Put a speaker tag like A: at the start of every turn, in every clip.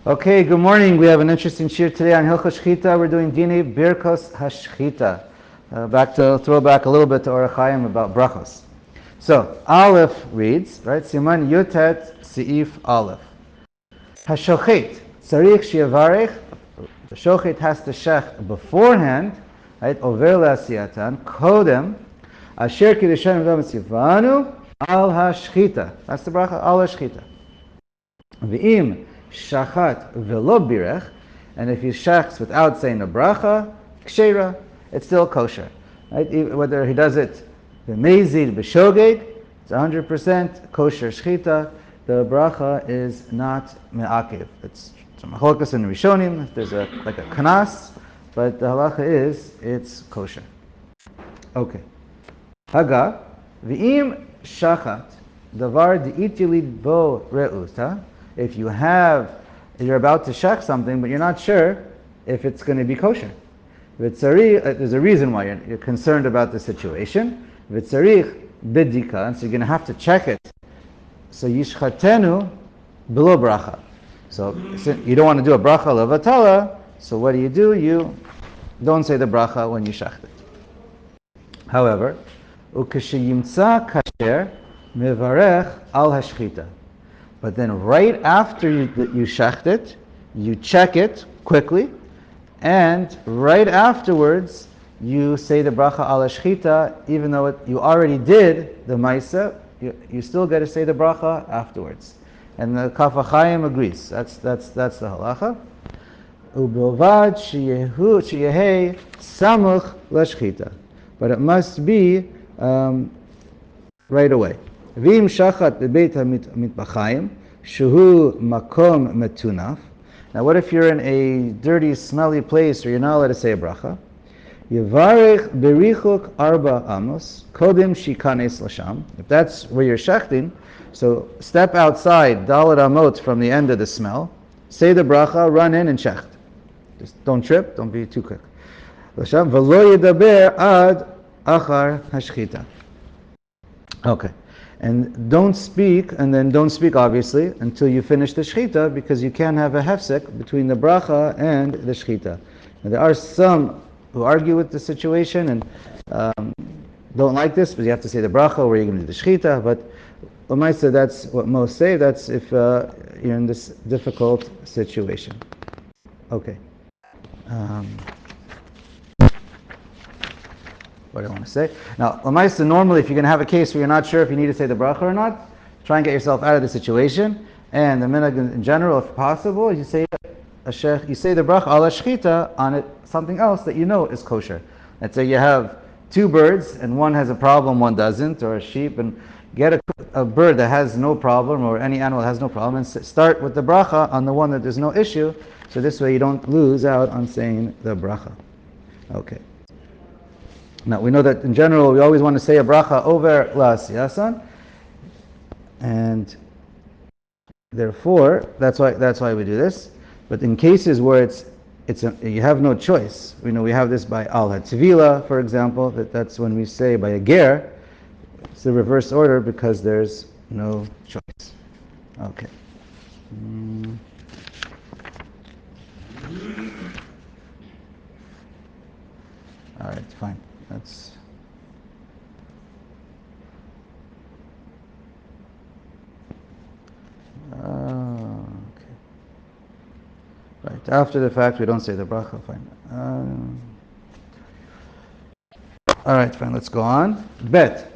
A: Okay, good morning. We have an interesting shir today on Hilchos Shchita. We're doing Dinei Birkos Hashchita. Back to throw back a little bit to Orach Chaim about brachos. So Aleph reads, right? Siman Yutet Seif Aleph. Hashochet Tzarich Shevarech. The shochet has to shech beforehand, right? Over le'asiyatan kodem asher kiddushan v'mitzivanu al hashchita. That's the bracha al hashchita. V'im shachat v'lo birech, and if he shechs without saying a bracha, kshera, it's still kosher. Right? Whether he does it b'mezid, b'shogeg, it's 100% kosher shchita. The bracha is not me'akev. It's machlokas and rishonim. If there's like a kanas, but the halacha is it's kosher. Okay. Haga v'im shachat davar di'itilid bo re'uta. If you're about to shech something, but you're not sure if it's going to be kosher. There's a reason why you're concerned about the situation. V'tzarich bidika, and so you're going to have to check it. So yishchatenu below bracha. So you don't want to do a bracha levatala, so what do? You don't say the bracha when you shecht it. However, ukeshiyimtza kasher mevarech al hashchita. But then right after you shecht it, you check it quickly, and right afterwards you say the bracha al hashchita, even though you already did the ma'aseh, you still got to say the bracha afterwards. And the Kaf HaChaim agrees. That's the halacha. Ubilvad sheyehei samuch lashchita, but it must be right away. V'im shachat bebeit hamitbachayim shehu makom metunaf. Now, what if you're in a dirty, smelly place where you're not allowed to say a bracha? Yevarech berichuk arba amos kodim shikanes lasham. If that's where you're shechting, so step outside dalet amot from the end of the smell, say the bracha, run in and shecht. Just don't trip, don't be too quick. Lasham v'lo yedaber ad achar hashchita. Okay. And don't speak obviously until you finish the shchita, because you can't have a hefsek between the bracha and the shchita. Now, there are some who argue with the situation and don't like this, but you have to say the bracha or you're going to do the shchita. But l'maaseh, that's what most say. That's if you're in this difficult situation. Okay. What do I want to say? Now, l'maaseh, normally, if you're going to have a case where you're not sure if you need to say the bracha or not, try and get yourself out of the situation. And the minhag in general, if possible, you say the bracha al hashchita on something else that you know is kosher. Let's say you have two birds and one has a problem, one doesn't, or a sheep, and get a bird that has no problem, or any animal that has no problem, and start with the bracha on the one that there's no issue. So this way you don't lose out on saying the bracha. Okay. Now, we know that in general, we always want to say a bracha over la'asiyasan, and therefore, that's why we do this. But in cases where you have no choice, we know we have this by al hatvila, for example, that's when we say by a ger, it's the reverse order because there's no choice. Okay. All right, fine. That's okay. Right. After the fact, we don't say the bracha. Fine. All right, fine. Let's go on. Bet.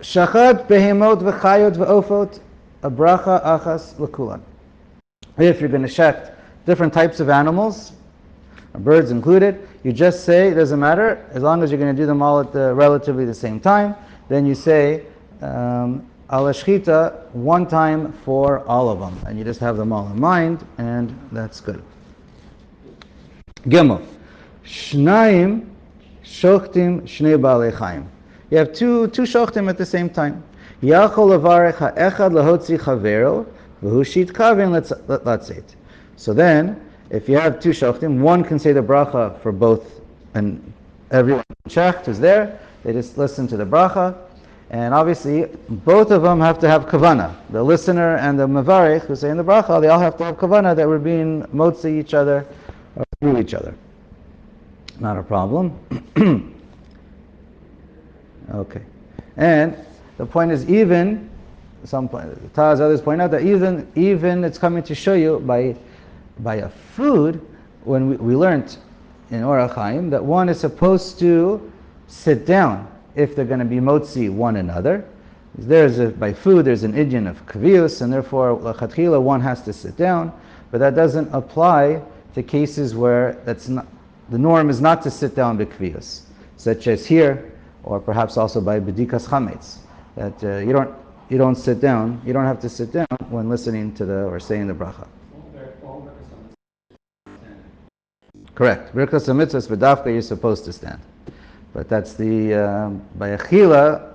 A: Shachat behemot v'chayot v'ofot a bracha achas l'kulan. If you're going to shecht different types of animals, birds included, you just say, it doesn't matter, as long as you're going to do them all at relatively the same time, then you say al hashchita one time for all of them, and you just have them all in mind, and that's good. Gimel. Shnayim shochtim shnei baalei chayim. You have two shochtim at the same time. Yachol levarech ha'echad lahotzi chavero v'hu shitkaven latzeit. So then, if you have two shochtim, one can say the bracha for both, and everyone checked who's there, they just listen to the bracha, And obviously, both of them have to have kavana. The listener and the mavarich who's saying the bracha, they all have to have kavana that we're being motzi each other or through each other. Not a problem. Okay. And the point is, even some Taz others point out that even it's coming to show you by a food, when we learned in Orach Chaim that one is supposed to sit down if they're going to be motzi one another. By food there's an idyon of kavius, and therefore l'chatchila one has to sit down, but that doesn't apply to cases where that's not, the norm is not to sit down b'kavius, such as here, or perhaps also by bedikas chametz, that you don't sit down, you don't have to sit down when listening to or saying the bracha. Correct. Birkas HaMitzvahs b'dafka you're supposed to stand. But that's by achila,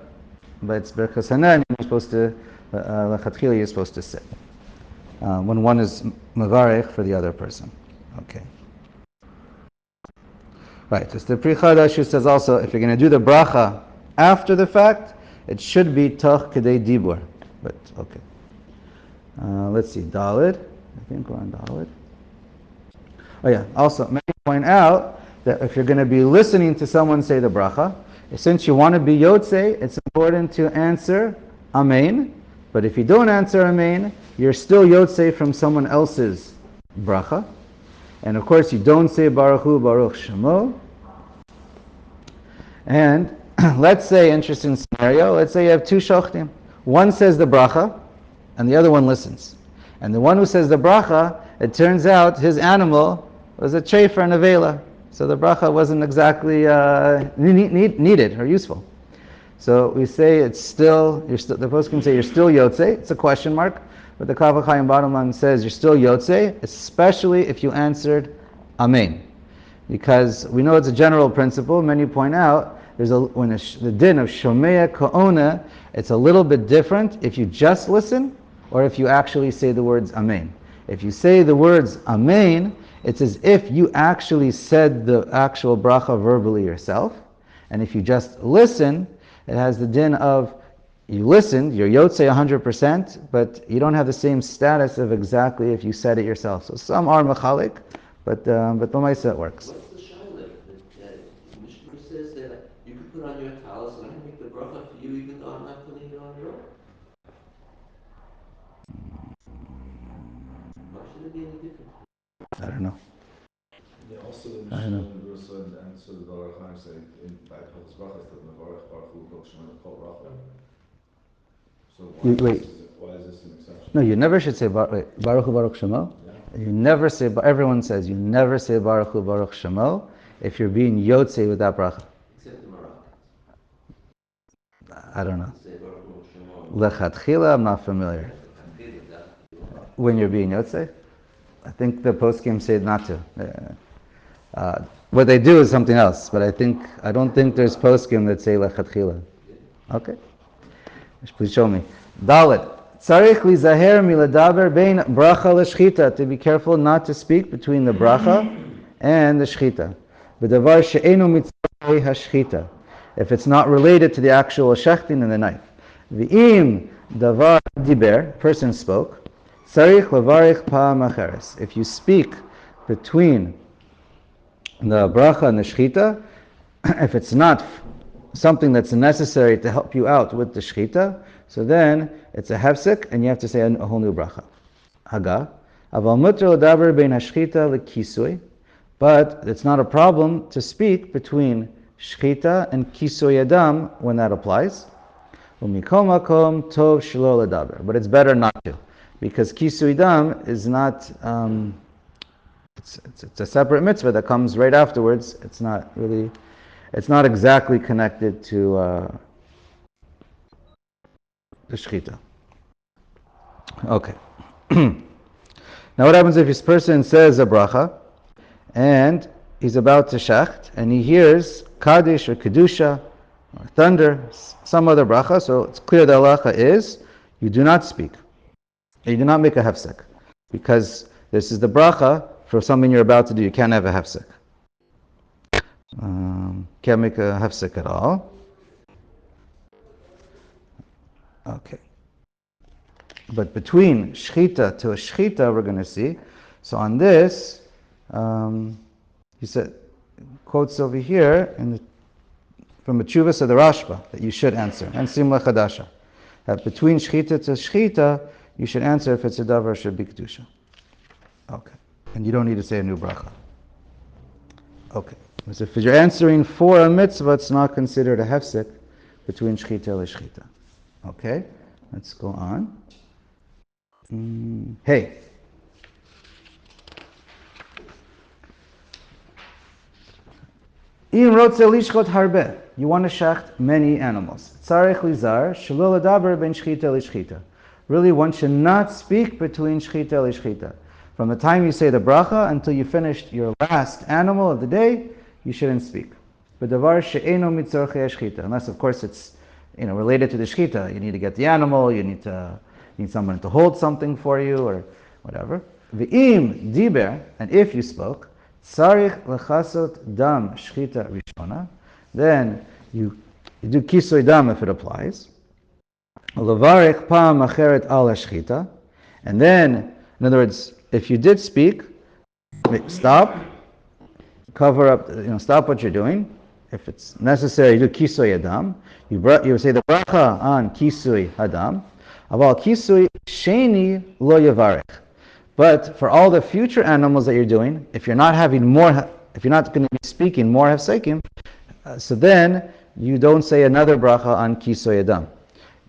A: but it's Birkas Hanan, you're supposed to, l'chatchila you're supposed to sit. When one is mavarech for the other person. Okay. Right. So the Pri Chadash who says also, if you're going to do the bracha after the fact, it should be toch kedei dibur. But, okay. Let's see, Dalid. I think we're on Dalid. Oh yeah, also, many point out that if you're going to be listening to someone say the bracha, since you want to be yotze, it's important to answer amen. But if you don't answer amen, you're still yotze from someone else's bracha. And of course, you don't say Baruch Hu, Baruch Shemo. And let's say, interesting scenario, let's say you have two shochtim. One says the bracha, and the other one listens. And the one who says the bracha, it turns out his animal was a trefer and a vela. So the bracha wasn't exactly needed or useful. So we say the post can say you're still yotze. It's a question mark. But the Kaf HaChaim bottom line says you're still yotze, especially if you answered amen. Because we know it's a general principle. Many point out the din of shomea ka'ona, it's a little bit different if you just listen or if you actually say the words amen. If you say the words amen, it's as if you actually said the actual bracha verbally yourself. And if you just listen, it has the din of you listened, you're yotze 100%, but you don't have the same status of exactly if you said it yourself. So some are machalik, but l'maisa it works.
B: What's the shaila? The Mishnah says that you can put on your talis and I can make the bracha for you even though I'm not putting it on your own. Why should it be any different?
A: I don't know.
C: Yeah, also the Mishnah in the Brus and so the Baruch Chaim saying in Beit Hilchos Brachas that Mevarech Baruch Hu Baruch Shema Kol Bracha. So why is this an exception?
A: No, you never should say Baruch Hu Baruch Shemo. Yeah. You never say. Everyone says you never say Baruch Hu Baruch Shemo if you're being yotze with that bracha.
B: Except the Moroccans.
A: I don't know.
B: Say Baruch Hu Shemo.
A: Lechatchila, I'm not familiar. When you're being yotze, I think the poskim say not to. What they do is something else, but I don't think there's poskim that say lechatchila. Okay, please show me. Dalet tzarich lizaher miladaber bein bracha l'shchita, to be careful not to speak between the bracha and the shchita. B'davar she'enu mitzvah hashchita, if it's not related to the actual shechting and the knife. V'im davar diber, person spoke. Tzarich levarich pa'am acheres. If you speak between the bracha and the shchita, if it's not something that's necessary to help you out with the shchita, so then it's a hefsek and you have to say a whole new bracha. Haga. Aval mutar l'daber bein hashchita lekisui, but it's not a problem to speak between shchita and kisui adam when that applies. Umikol makom tov shelo l'daber, but it's better not to. Because kisui dam is not, it's a separate mitzvah that comes right afterwards. It's not exactly connected to the shechita. Okay. Now what happens if this person says a bracha, and he's about to shecht, and he hears kaddish or kedusha, or thunder, some other bracha, so it's clear the halacha is, you do not speak. You do not make a hefsek, because this is the bracha for something you're about to do. You can't have a hefsek. Can't make a hefsek at all. Okay. But between shchita to a shchita, we're going to see. So on this, he said, quotes over here from the Chuvas of the Rashba that you should answer, and Simla Chadasha. That between shchita to shchita, you should answer if it's a davar should be kedusha. Okay. And you don't need to say a new bracha. Okay. So if you're answering for a mitzvah, it's not considered a hefsek between shchita and shchita. Okay. Let's go on. Hey. You want to shacht many animals. Really, one should not speak between shchita and shchita. From the time you say the bracha until you finished your last animal of the day, you shouldn't speak. Unless, of course, it's related to the shchita. You need to get the animal. You need someone to hold something for you or whatever. V'im diber, and if you spoke, tzarich lechasot dam shchita rishona, then you do kisoy dam if it applies. Levarich pam acheret al shchita, and then, in other words, if you did speak, stop, cover up, stop what you're doing. If it's necessary, you do kisoy adam. You say the bracha on kisoy adam. Aval kisui sheni lo yavarech. But for all the future animals that you're doing, if you're not going to be speaking more hefsekim, so then you don't say another bracha on kisui adam.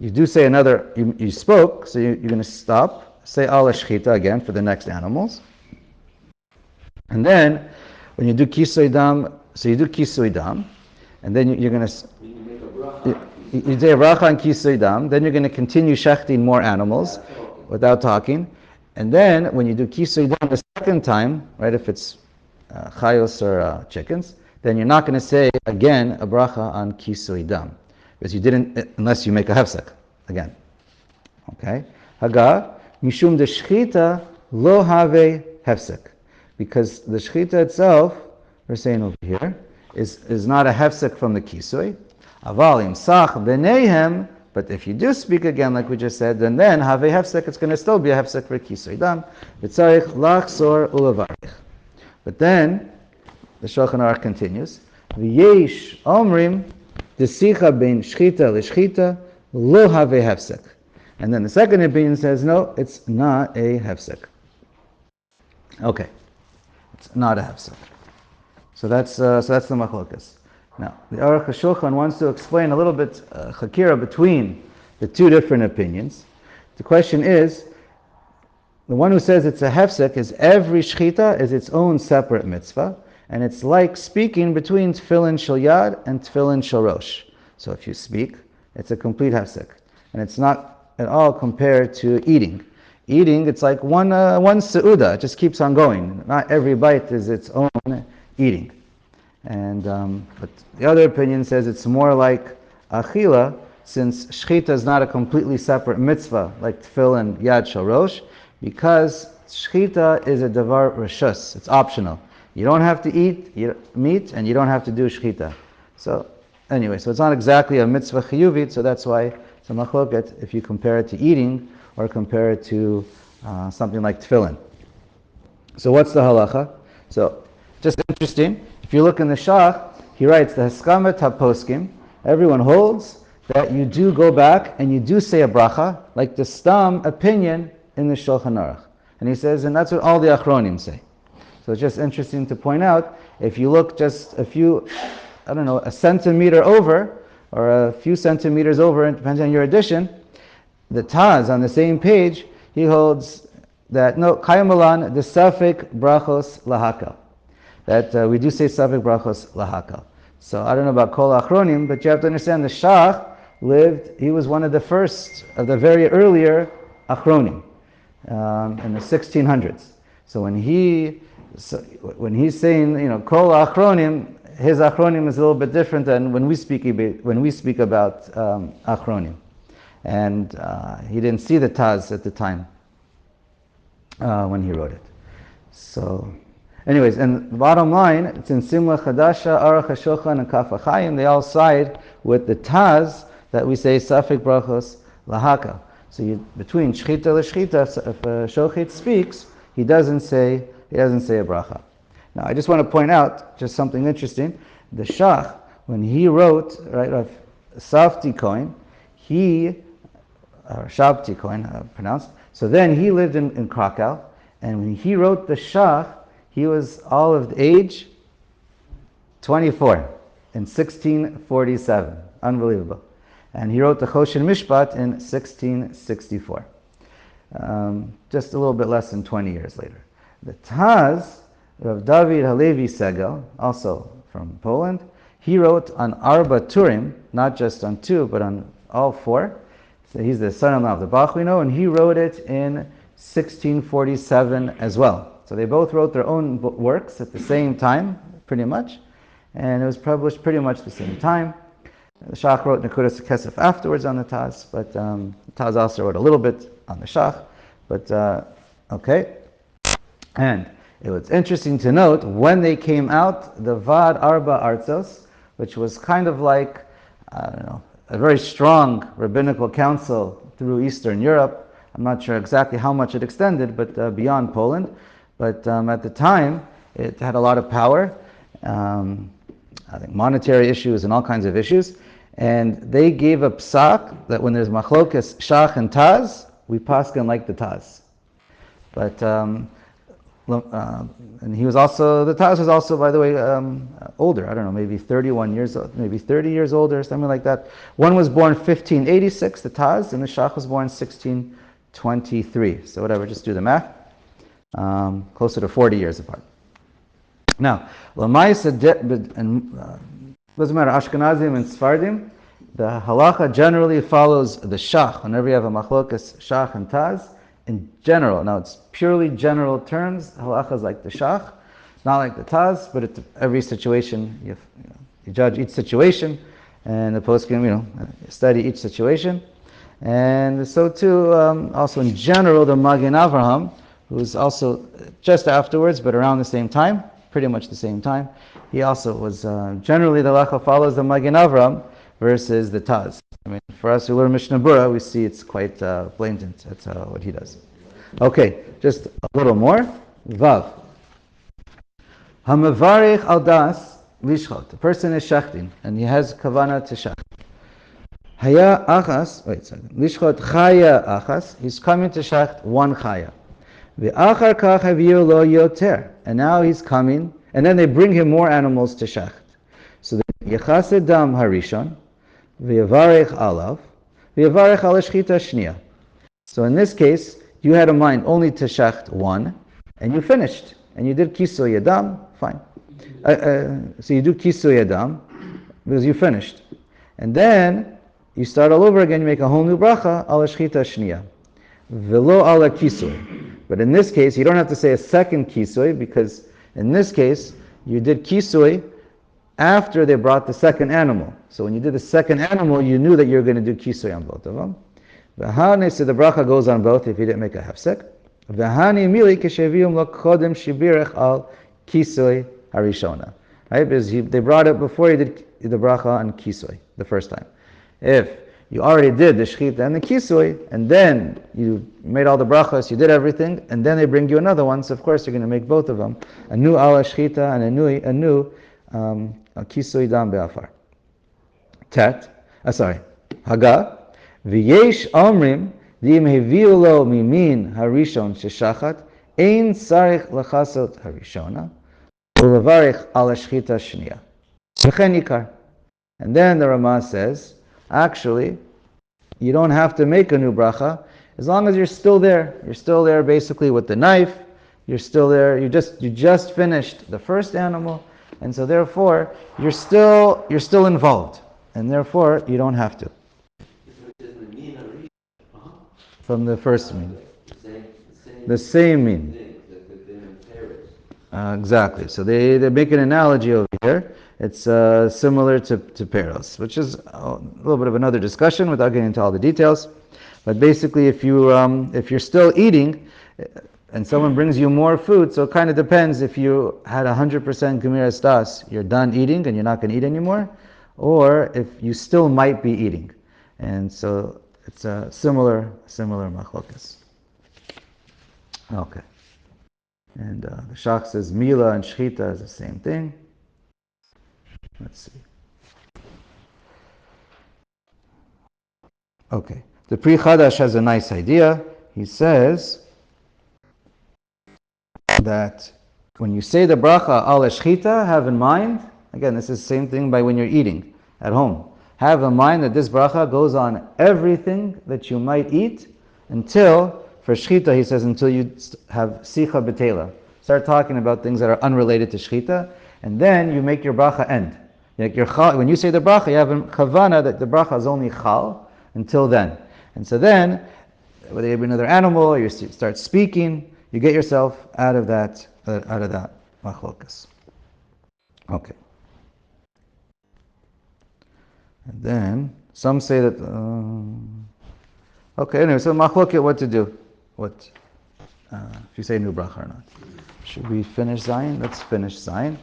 A: You do say another. You spoke, so you're going to stop. Say al shchita again for the next animals, and then when you do kisui adam, so you do kisui adam, and then you're going to. You say a bracha on kisui dam, then you're going to continue shechting more animals without talking. And then when you do kisui dam the second time, right, if it's chayos or chickens, then you're not going to say again a bracha on kisui dam. Because you didn't, unless you make a hefsek again. Okay? Haga, mishum de shchita lo have hefsek. Because the shchita itself, we're saying over here, is not a hefsek from the kisui. Avalim sach b'neihem, but if you do speak again, like we just said, then have a hefsek, it's going to still be a hefsek for kisui dam. V'tzarich lachzor ulevarich. But then the Shulchan Aruch continues. V'yesh omrim desicha bein shchita l'shchita lo have a hefsek. And then the second opinion says, no, it's not a hefsek. Okay, it's not a hefsek. So that's the machlokas. Now, the Aruch Shulchan wants to explain a little bit chakira between the two different opinions. The question is, the one who says it's a hefsek is every shchita is its own separate mitzvah, and it's like speaking between tefillin shel yad and tefillin shel rosh. So if you speak, it's a complete hefsek, and it's not at all compared to eating. Eating, it's like one seuda, it just keeps on going. Not every bite is its own eating. And but the other opinion says it's more like achila, since shchita is not a completely separate mitzvah like tefillin yad shel rosh, because shchita is a davar reshus. It's optional. You don't have to eat meat, and you don't have to do shchita. So anyway, so it's not exactly a mitzvah chiyuvit. So that's why it's a machloket if you compare it to eating or compare it to something like tefillin. So what's the halacha? So just interesting. If you look in the Shach, he writes the Haskamat HaPoskim. Everyone holds that you do go back and you do say a bracha, like the Stam opinion in the Shulchan Aruch. And he says, and that's what all the Achronim say. So it's just interesting to point out, if you look just a few, a centimeter over, or a few centimeters over, depending on your edition, the Taz on the same page, he holds that, no, Kayamalan, the Safek Brachos Lahakal. That we do say Safek Brachos Lahakal. So I don't know about Kol Achronim, but you have to understand the Shach he was one of the first, of the very earlier Achronim, in the 1600s. So when he's saying, Kol Achronim, his Achronim is a little bit different than when we speak about Achronim. And he didn't see the Taz at the time when he wrote it. So anyways, and the bottom line, it's in Simla Chadasha, Aruch HaShulchan, and Kaf HaChaim. They all side with the Taz that we say Safek Brachos lahaka. So between shchita l'shchita, if a shochet speaks, he doesn't say a bracha. Now, I just want to point out just something interesting. The Shach, when he wrote, right, of Safti coin, Shabti coin, pronounced. So then he lived in Krakow, and when he wrote the Shach, he was all of the age 24 in 1647. Unbelievable. And he wrote the Choshen Mishpat in 1664. Just a little bit less than 20 years later. The Taz, Rav David Halevi Segel, also from Poland, he wrote on Arba Turim, not just on two, but on all four. So he's the son-in-law of the Bach, we know, and he wrote it in 1647 as well. So they both wrote their own works at the same time, pretty much, and it was published pretty much the same time. The Shach wrote Nekudas Kesef afterwards on the Taz, but Taz also wrote a little bit on the Shach. But okay, and it was interesting to note when they came out, the Vad Arba Artzos, which was kind of like, I don't know, a very strong rabbinical council through Eastern Europe. I'm not sure exactly how much it extended, but beyond Poland. But at the time, it had a lot of power. I think monetary issues and all kinds of issues. And they gave a psak that when there's machlokas Shach and Taz, we paskin like the Taz. But and he was also, the Taz was also, by the way, older. I don't know, maybe 31 years old, maybe 30 years older, something like that. One was born 1586, the Taz, and the Shach was born 1623. So whatever, just do the math. Closer to 40 years apart. Now, Lamaisa, doesn't matter, Ashkenazim and Sfardim, the halacha generally follows the Shach. Whenever you have a machlokas Shach and Taz, in general, now it's purely general terms, halacha is like the Shach, not like the Taz, but every situation, you judge each situation, and the poskim, study each situation. And so too, also in general, the Magen Avraham, who's also just afterwards, but around the same time, pretty much the same time, he also was, generally the halacha follows the Magen Avraham versus the Taz. I mean, for us who learn Mishnah Berurah, we see it's quite blatant. That's what he does. Okay, just a little more. Vav. Hamavarich al das lishchot. The person is shachtin, and he has kavana to shach. Haya achas, wait a second. Lishchot chaya achas. He's coming to shacht one chaya. Ve'achar kach haviu lo yoter. And now he's coming, and then they bring him more animals to shacht. So the yechase dam harishon, ve'yavarech alav, ve'yavarech al shchita shniya. So in this case, you had a mind only to shacht one, and you finished, and you did kiso yadam, fine. So you do kiso yadam, because you finished. And then, you start all over again, you make a whole new bracha, al shchita shniya. Velo ala kisoy. But in this case, you don't have to say a second kisoy, because in this case, you did kisoy after they brought the second animal. So when you did the second animal, you knew that you were going to do kisoy on both of them. V'hani, so the bracha goes on both if you didn't make a hefsek. V'hani mili keshevium lo kodem shibirech al kisoy harishona. Right? Because they brought it before you did the bracha on kisoy, the first time. If you already did the shchita and the kisoy, and then you made all the brachas, you did everything, and then they bring you another one, so of course you're going to make both of them. A new ala shchita and a new kisoy dam be'afar. Haga. V'yesh omrim, di'im heviu lo mimin harishon sheshachat, ein sarich lachasot harishona, ulevarich ala shchita shniya. V'chen yikar. And then the Ramah says, actually, you don't have to make a new bracha, as long as you're still there. You're still there basically with the knife, you're still there, you just finished the first animal, and so therefore, you're still involved, and therefore, you don't have to. From the first mean. The same mean. Exactly. So they make an analogy over here. It's similar to peros, which is a little bit of another discussion without getting into all the details. But basically, if you're still eating, and someone brings you more food, so it kind of depends if you had 100% gemiras das, you're done eating and you're not going to eat anymore, or if you still might be eating. And so it's a similar machlokas. Okay. And the Shach says Mila and Shchita is the same thing. Let's see. Okay. The Pri Chadash has a nice idea. He says that when you say the bracha al shchita, have in mind, again, this is the same thing by when you're eating at home. Have in mind that this bracha goes on everything that you might eat until, for shchita, he says, until you have sicha betela. Start talking about things that are unrelated to shchita, and then you make your bracha end. Like when you say the bracha, you have a kavana that the bracha is only chal until then. And so then, whether you have another animal or you start speaking, you get yourself out of that machlokas. Okay. And then some say that. Okay. Anyway, so machloket, what to do? What if you say new bracha or not? Should we finish Zion? Let's finish Zion.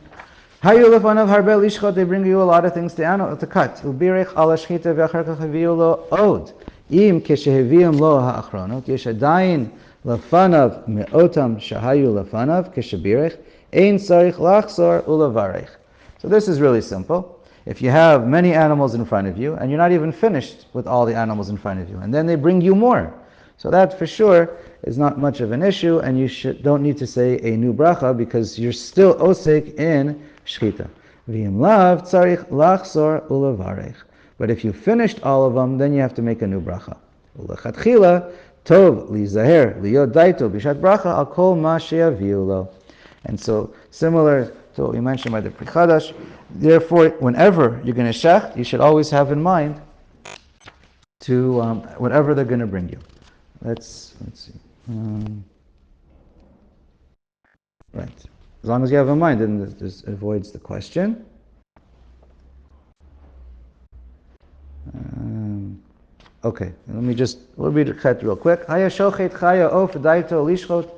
A: They bring you a lot of things to cut. Ubirech ala shchita ve'achar kach haviyu lo od. Im kesheheviim lo ha'achronot yesh adayin lafanav me'otam shahayu lafanav keshebirech ein sarich lachzor ulavarech. So this is really simple. If you have many animals in front of you and you're not even finished with all the animals in front of you, and then they bring you more, so that for sure is not much of an issue, and you don't need to say a new bracha because you're still osek in shchita. V'im lav tzarich lachzor ulavarech. But if you finished all of them, then you have to make a new bracha. Ulechatchila tov lizaher liyod daito bishat bracha al kol ma sheyaviu lo. And so similar to what we mentioned by the Pri Chadash, therefore, whenever you're going to shecht, you should always have in mind to whatever they're going to bring you. Let's see. Right. As long as you have in mind, then this avoids the question. Okay, we'll read it real quick. Haya shochet chaya of daito lishchot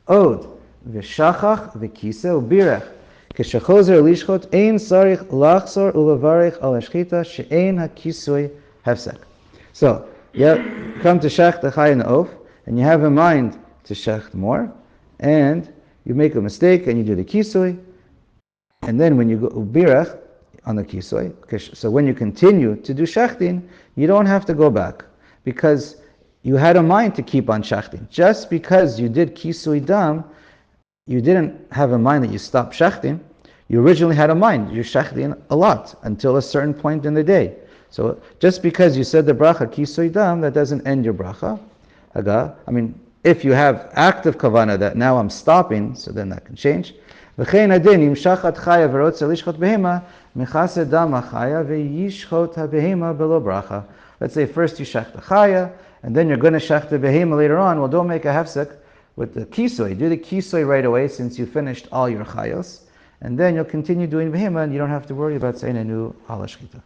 A: od v'shachach v'kise ubirech keshechozer lishchot ein sarich lachzor ulevarich al hashchita she'ein hakisui hefsek. So you come to shecht the chaya and of, and you have in mind to shecht more, and you make a mistake and you do the kisui, and then when you go ubirech on the kisui, so when you continue to do shechting, you don't have to go back because you had a mind to keep on shechting. Just because you did kisui dam, you didn't have a mind that you stopped shechting. You originally had a mind, you're shechting a lot until a certain point in the day. So just because you said the bracha kisui dam, that doesn't end your bracha. If you have active kavana that now I'm stopping, so then that can change. Let's say first you shech the chaya, and then you're going to shech the behema later on. Well, don't make a hefsek with the kisui. Do the kisui right away since you finished all your chayos, and then you'll continue doing behema, and you don't have to worry about saying a new ala shchita.